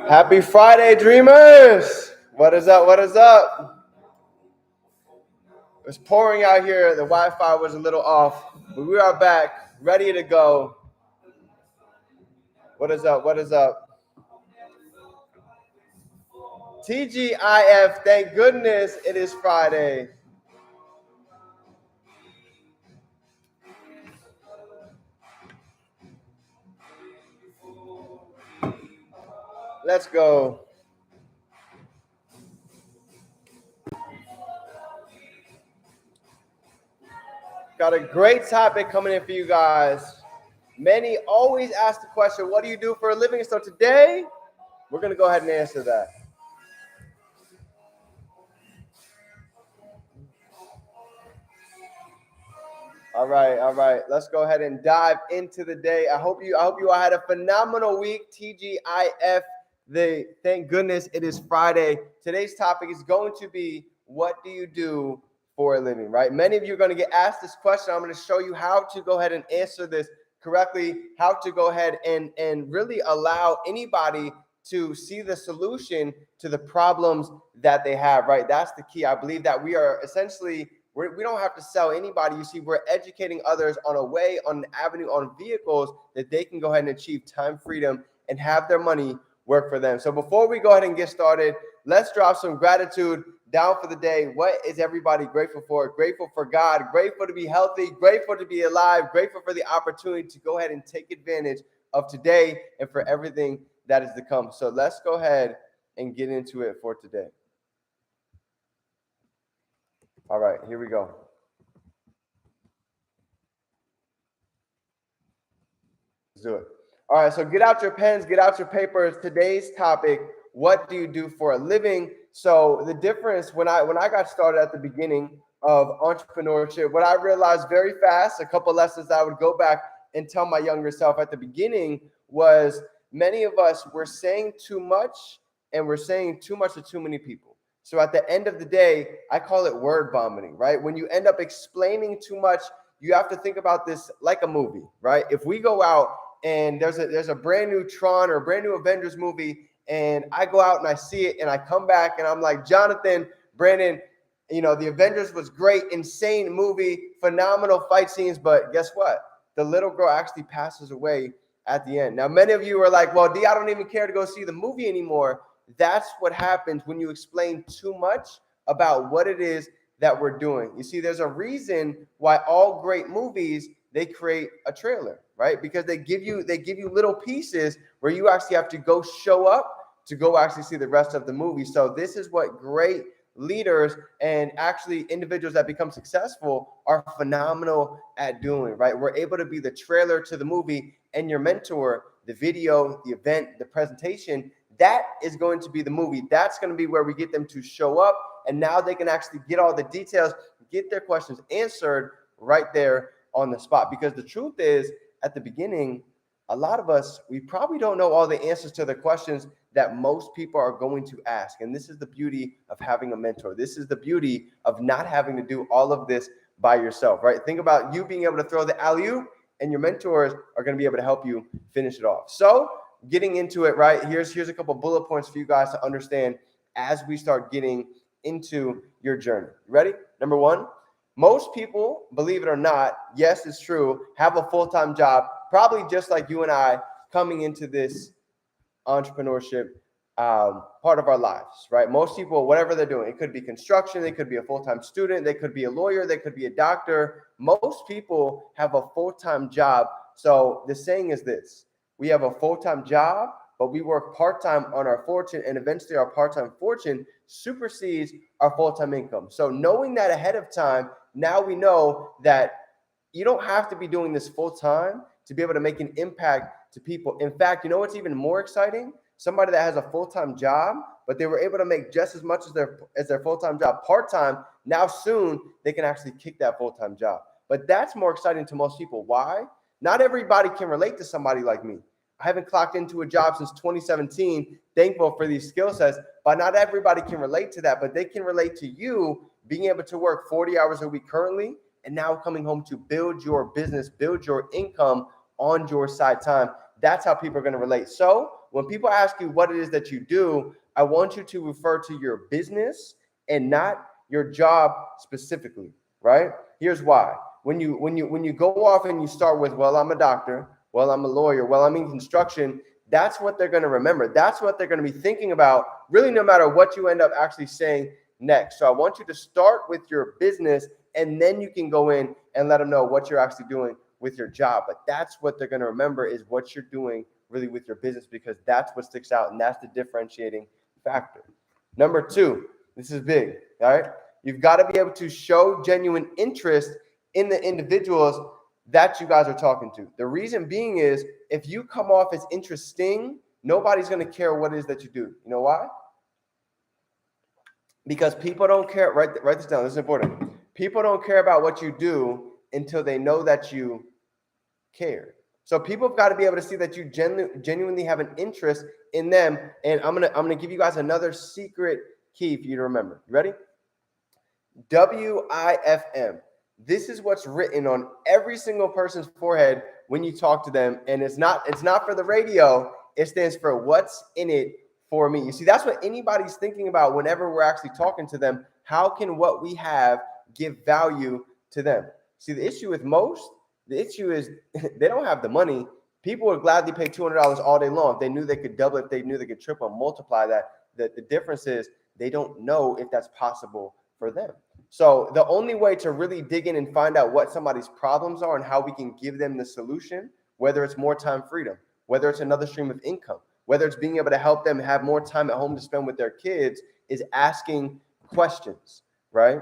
Happy Friday, dreamers! What is up? What is up? It's pouring out here. The Wi-Fi was a little off, but we are back, ready to go. What is up? What is up? TGIF, thank goodness it is Friday. Let's go. Got a great topic coming in for you guys. Many always ask the question, what do you do for a living? So today, we're going to go ahead and answer that. All right. Let's go ahead and dive into the day. I hope you all had a phenomenal week. TGIF. Thank goodness it is Friday. Today's topic is going to be, what do you do for a living, right? Many of you are going to get asked this question. I'm going to show you how to go ahead and answer this correctly, how to go ahead and really allow anybody to see the solution to the problems that they have, right? That's the key. I believe that we are essentially, we don't have to sell anybody. You see, we're educating others on a way, on an avenue, on vehicles that they can go ahead and achieve time freedom and have their money work for them. So before we go ahead and get started, let's drop some gratitude down for the day. What is everybody grateful for? Grateful for God, grateful to be healthy, grateful to be alive, grateful for the opportunity to go ahead and take advantage of today and for everything that is to come. So let's go ahead and get into it for today. All right, here we go. Let's do it. All right, so get out your pens, get out your papers. Today's topic, what do you do for a living? So the difference when I got started at the beginning of entrepreneurship, what I realized very fast, a couple lessons I would go back and tell my younger self at the beginning was, many of us were saying too much, and we're saying too much to too many people. So at the end of the day, I call it word vomiting, right? When you end up explaining too much, you have to think about this like a movie, right? If we go out and there's a brand new Tron or a brand new Avengers movie, and I go out and I see it and I come back and I'm like, Jonathan, Brandon, the Avengers was great, insane movie, phenomenal fight scenes, but guess what? The little girl actually passes away at the end. Now, many of you are like, well, D, I don't even care to go see the movie anymore. That's what happens when you explain too much about what it is that we're doing. You see, there's a reason why all great movies, they create a trailer, right? Because they give you little pieces where you actually have to go show up to go actually see the rest of the movie. So this is what great leaders and actually individuals that become successful are phenomenal at doing, right? We're able to be the trailer to the movie, and your mentor, the video, the event, the presentation, that is going to be the movie. That's going to be where we get them to show up, and now they can actually get all the details, get their questions answered right there on the spot. Because the truth is, at the beginning, a lot of us, we probably don't know all the answers to the questions that most people are going to ask. And this is the beauty of having a mentor. This is the beauty of not having to do all of this by yourself, right? Think about you being able to throw the alley-oop, and your mentors are going to be able to help you finish it off. So getting into it, right, here's a couple bullet points for you guys to understand as we start getting into your journey. Ready? Number one, most people, believe it or not, yes, it's true, have a full-time job, probably just like you and I, coming into this entrepreneurship part of our lives, right? Most people, whatever they're doing, it could be construction, they could be a full-time student, they could be a lawyer, they could be a doctor. Most people have a full-time job. So the saying is this: we have a full-time job, but we work part-time on our fortune, and eventually our part-time fortune supersedes our full-time income. So knowing that ahead of time, now we know that you don't have to be doing this full-time to be able to make an impact to people. In fact, you know what's even more exciting? Somebody that has a full-time job, but they were able to make just as much as their full-time job part-time. Now soon they can actually kick that full-time job. But that's more exciting to most people. Why? Not everybody can relate to somebody like me. I haven't clocked into a job since 2017. Thankful for these skill sets, but not everybody can relate to that. But they can relate to you being able to work 40 hours a week currently, and now coming home to build your business, build your income on your side time. That's how people are going to relate. So When people ask you what it is that you do, I want you to refer to your business and not your job specifically, right? Here's why. When you go off and you start with, well, I'm a doctor, well, I'm a lawyer, well, I'm in construction, that's what they're going to remember. That's what they're going to be thinking about, really, no matter what you end up actually saying next. So I want you to start with your business, and then you can go in and let them know what you're actually doing with your job. But that's what they're going to remember, is what you're doing really with your business, because that's what sticks out, and that's the differentiating factor. Number two, this is big, all right? You've got to be able to show genuine interest in the individuals that you guys are talking to. The reason being is, if you come off as interesting, nobody's going to care what it is that you do. You know why? Because people don't care. Write this down. This is important. People don't care about what you do until they know that you care. So people have got to be able to see that you genuinely have an interest in them. And I'm gonna give you guys another secret key for you to remember. You ready? WIFM. This is what's written on every single person's forehead when you talk to them. And it's not for the radio. It stands for what's in it for me. You see, that's what anybody's thinking about whenever we're actually talking to them. How can what we have give value to them? See, the issue is they don't have the money. People would gladly pay $200 all day long if they knew they could double, if they knew they could triple, multiply that. The difference is they don't know if that's possible for them. So the only way to really dig in and find out what somebody's problems are and how we can give them the solution, whether it's more time freedom, whether it's another stream of income, whether it's being able to help them have more time at home to spend with their kids, is asking questions, right?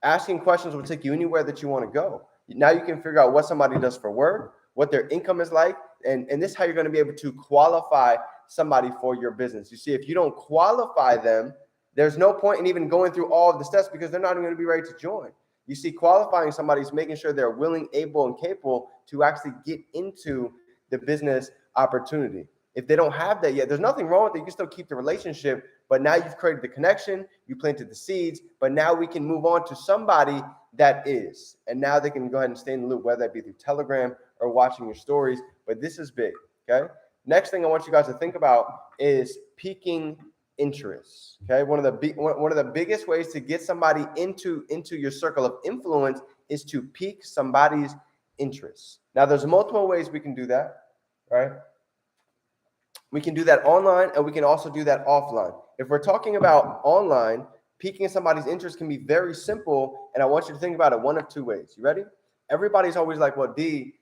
Asking questions will take you anywhere that you want to go. Now you can figure out what somebody does for work, what their income is like, and this is how you're going to be able to qualify somebody for your business. You see, if you don't qualify them, there's no point in even going through all of the steps, because they're not even going to be ready to join. You see, qualifying somebody is making sure they're willing, able, and capable to actually get into the business opportunity. If they don't have that yet, there's nothing wrong with it. You can still keep the relationship, but now you've created the connection, you planted the seeds, but now we can move on to somebody that is. And now they can go ahead and stay in the loop, whether that be through Telegram or watching your stories. But this is big, okay? Next thing I want you guys to think about is piquing interest. Okay, one of the biggest ways to get somebody into your circle of influence is to pique somebody's interest. Now, there's multiple ways we can do that, right? We can do that online, and we can also do that offline. If we're talking about online, piquing somebody's interest can be very simple, and I want you to think about it one of two ways. You ready? Everybody's always like, well, D,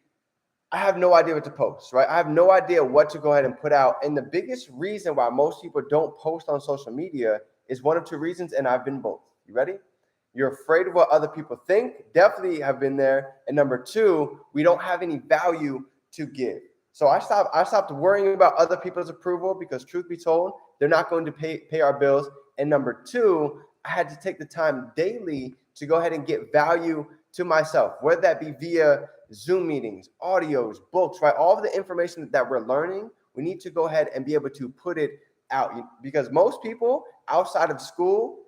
I have no idea what to post, right? I have no idea what to go ahead and put out. And the biggest reason why most people don't post on social media is one of two reasons, and I've been both. You ready? You're afraid of what other people think. Definitely have been there. And number two, we don't have any value to give. So I stopped worrying about other people's approval, because truth be told, they're not going to pay our bills. And number two, I had to take the time daily to go ahead and get value to myself, whether that be via Zoom meetings, audios, books, right? All of the information that we're learning, we need to go ahead and be able to put it out, because most people outside of school,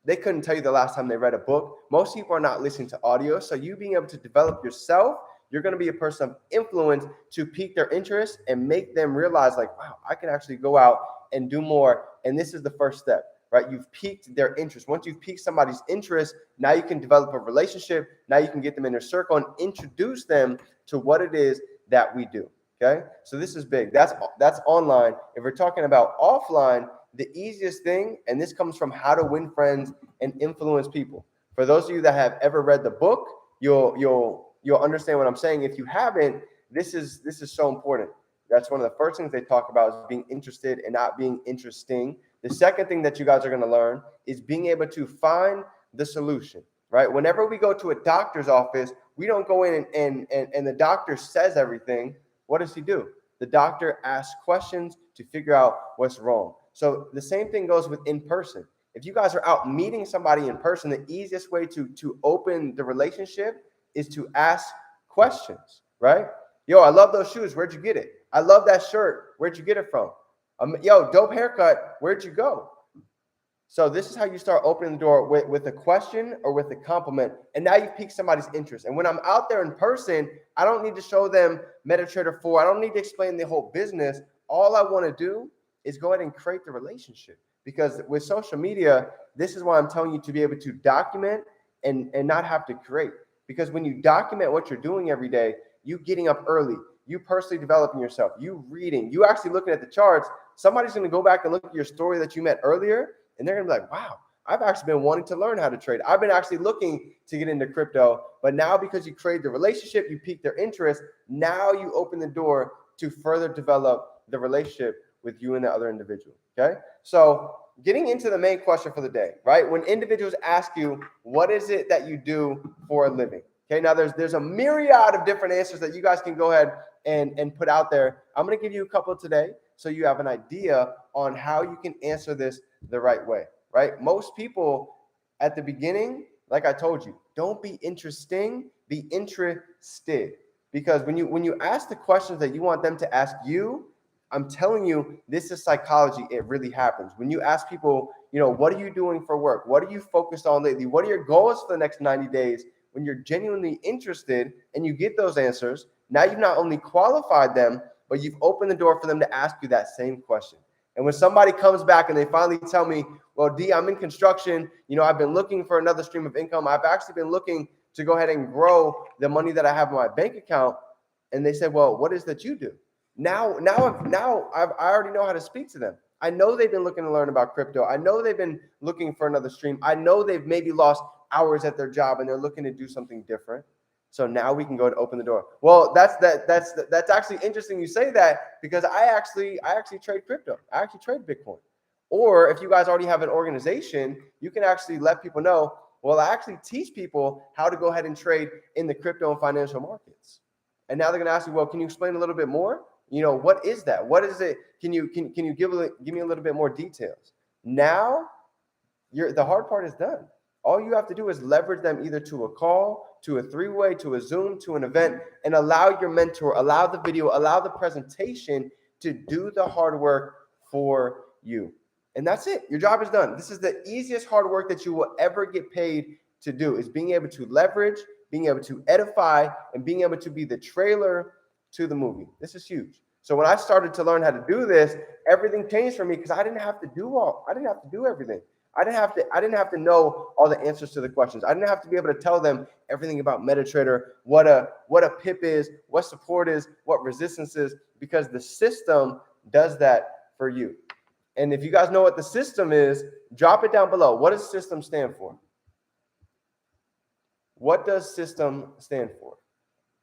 they couldn't tell you the last time they read a book. Most people are not listening to audio. So you being able to develop yourself, you're going to be a person of influence to pique their interest and make them realize, like, wow, I can actually go out and do more. And this is the first step, right? You've piqued their interest. Once you've piqued somebody's interest, now you can develop a relationship. Now you can get them in their circle and introduce them to what it is that we do. Okay. So this is big. That's online. If we're talking about offline, the easiest thing, and this comes from How to Win Friends and Influence People. For those of you that have ever read the book, you'll understand what I'm saying. If you haven't, this is so important. That's one of the first things they talk about, is being interested and not being interesting. The second thing that you guys are going to learn is being able to find the solution, right? Whenever we go to a doctor's office, we don't go in and the doctor says everything. What does he do? The doctor asks questions to figure out what's wrong. So the same thing goes with in person. If you guys are out meeting somebody in person, the easiest way to open the relationship is to ask questions, right? Yo, I love those shoes. Where'd you get it? I love that shirt. Where'd you get it from? Yo, dope haircut. Where'd you go? So this is how you start opening the door with a question or with a compliment. And now you've piqued somebody's interest. And when I'm out there in person, I don't need to show them MetaTrader 4. I don't need to explain the whole business. all I want to do is go ahead and create the relationship. Because with social media, this is why I'm telling you to be able to document and not have to create. Because when you document what you're doing every day, you getting up early, you personally developing yourself, you reading, you actually looking at the charts, somebody's going to go back and look at your story that you met earlier, and they're going to be like, wow, I've actually been wanting to learn how to trade. I've been actually looking to get into crypto, but now because you create the relationship, you pique their interest, now you open the door to further develop the relationship with you and the other individual, okay? So getting into the main question for the day, right? When individuals ask you, what is it that you do for a living? Okay, now there's a myriad of different answers that you guys can go ahead and put out there. I'm going to give you a couple today so you have an idea on how you can answer this the right way, right? Most people at the beginning, like I told you, don't be interesting, be interested. Because when you ask the questions that you want them to ask you, I'm telling you, this is psychology. It really happens. When you ask people, what are you doing for work? What are you focused on lately? What are your goals for the next 90 days? When you're genuinely interested and you get those answers, now you've not only qualified them, but you've opened the door for them to ask you that same question. And when somebody comes back and they finally tell me, well, D, I'm in construction. I've been looking for another stream of income. I've actually been looking to go ahead and grow the money that I have in my bank account. And they said, well, what is that you do? Now I already know how to speak to them. I know they've been looking to learn about crypto. I know they've been looking for another stream. I know they've maybe lost hours at their job and they're looking to do something different. So now we can go and open the door. Well, that's actually interesting you say that, because I actually trade crypto. I actually trade Bitcoin. Or if you guys already have an organization, you can actually let people know, well, I actually teach people how to go ahead and trade in the crypto and financial markets. And now they're going to ask you, well, can you explain a little bit more? What is that? What is it? Can you give me a little bit more details? Now, the hard part is done. All you have to do is leverage them either to a call, to a three-way, to a Zoom, to an event, and allow your mentor, allow the video, allow the presentation to do the hard work for you. And that's it. Your job is done. This is the easiest hard work that you will ever get paid to do, is being able to leverage, being able to edify, and being able to be the trailer to the movie. This is huge. So when I started to learn how to do this, everything changed for me, because I didn't have to do everything. I didn't have to know all the answers to the questions. I didn't have to be able to tell them everything about MetaTrader, what a pip is, what support is, what resistance is, because the system does that for you. And if you guys know what the system is, drop it down below. What does system stand for? What does system stand for?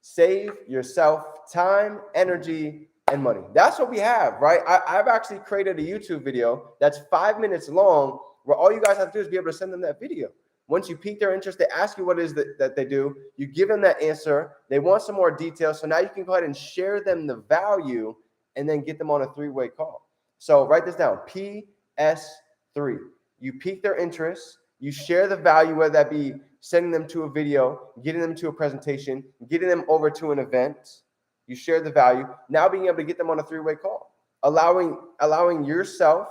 Save yourself time, energy, and money. That's what we have, right? I've actually created a YouTube video that's 5 minutes long, where all you guys have to do is be able to send them that video. Once you pique their interest, they ask you what it is that they do. You give them that answer. They want some more details. So now you can go ahead and share them the value and then get them on a three-way call. So write this down, PS3. You pique their interest. You share the value, whether that be sending them to a video, getting them to a presentation, getting them over to an event. You share the value. Now being able to get them on a three-way call, allowing yourself,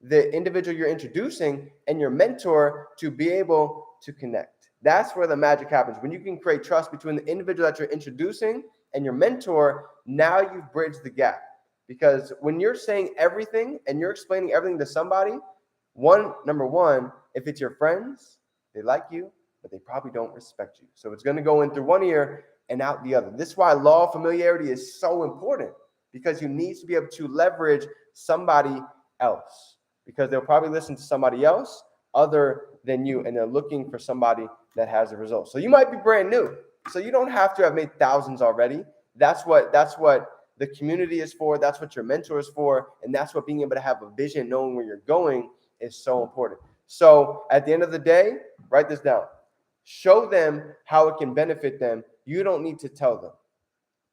the individual you're introducing, and your mentor to be able to connect. That's where the magic happens. When you can create trust between the individual that you're introducing and your mentor, now you've bridged the gap. Because when you're saying everything and you're explaining everything to somebody, number one, if it's your friends, they like you, but they probably don't respect you. So it's going to go in through one ear and out the other. This is why law of familiarity is so important, because you need to be able to leverage somebody else, because they'll probably listen to somebody else other than you, and they're looking for somebody that has the results. So you might be brand new, so you don't have to have made thousands already. That's what the community is for. That's what your mentor is for. And that's what being able to have a vision, knowing where you're going, is so important. So at the end of the day, write this down. Show them how it can benefit them. You don't need to tell them.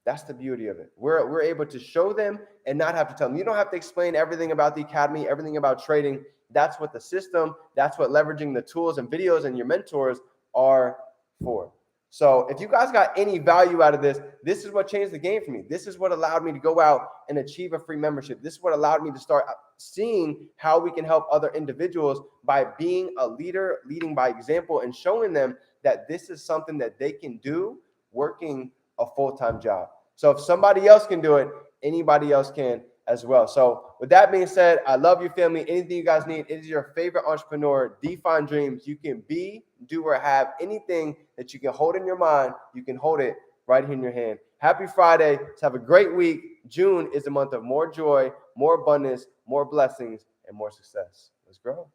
That's the beauty of it. We're able to show them and not have to tell them. You don't have to explain everything about the academy, everything about trading. That's what the system, that's what leveraging the tools and videos and your mentors are for. So if you guys got any value out of this, this is what changed the game for me. This is what allowed me to go out and achieve a free membership. This is what allowed me to start seeing how we can help other individuals by being a leader, leading by example, and showing them that this is something that they can do working a full-time job. So if somebody else can do it, anybody else can. as well. So with that being said, I love you, family. Anything you guys need, it is your favorite entrepreneur, Define Dreams. You can be, do, or have anything that you can hold in your mind. You can hold it right here in your hand. Happy Friday. Let's have a great week. June is the month of more joy, more abundance, more blessings, and more success. Let's grow.